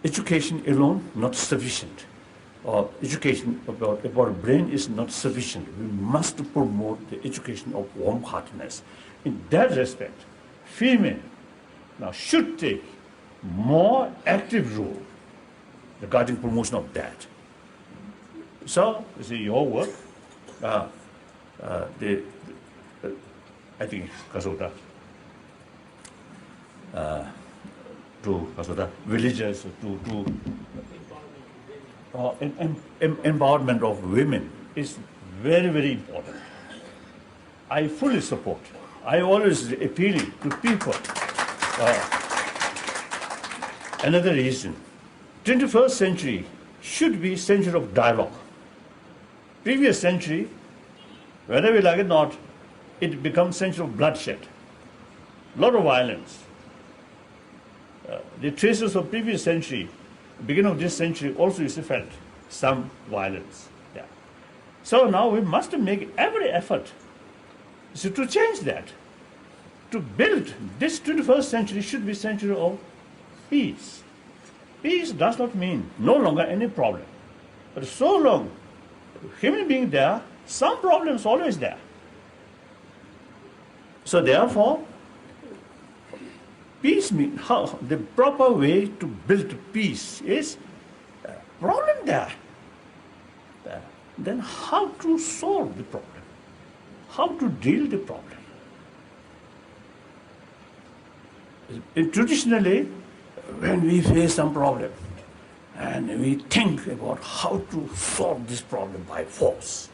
education alone not sufficient, or education about brain is not sufficient. We must promote the education of warm-heartedness. In that respect, female now should take more active role regarding promotion of that. So, you see, your work, I think Kasota, to Kasota, villages, to empowerment of women is very, very important. I fully support. I always appealing to people. Another reason, 21st century should be century of dialogue. Previous century, whether we like it or not, it becomes century of bloodshed. A lot of violence. The traces of previous century, beginning of this century, also is felt some violence. Yeah. So now we must make every effort to change that. To build this 21st century should be century of peace. Peace does not mean no longer any problem. But so long human being there, some problems always there. So therefore, peace means how the proper way to build peace is problem there. Then how to solve the problem? How to deal the problem? Traditionally, when we face some problem, and we think about how to solve this problem by force.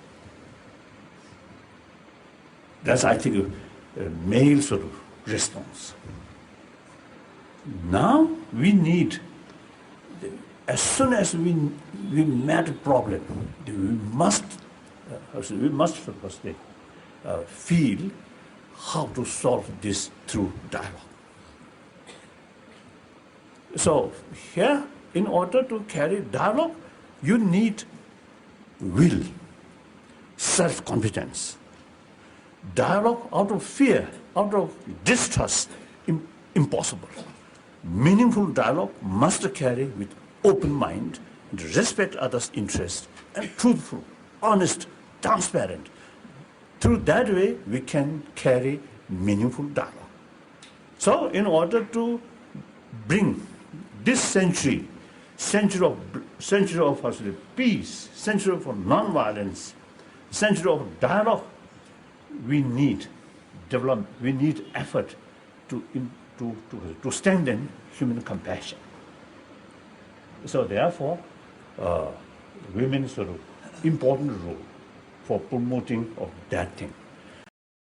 That's, I think, a male sort of response. Now we need, as soon as we met a problem, we must firstly feel how to solve this through dialogue. So here, in order to carry dialogue, you need will, self-confidence. Dialogue out of fear, out of distrust, impossible. Meaningful dialogue must carry with open mind, and respect others' interests, and truthful, honest, transparent. Through that way, we can carry meaningful dialogue. So, in order to bring this century of peace, century of non-violence, century of dialogue, we need development, we need effort to strengthen human compassion. So therefore, women's sort of important role for promoting of that thing.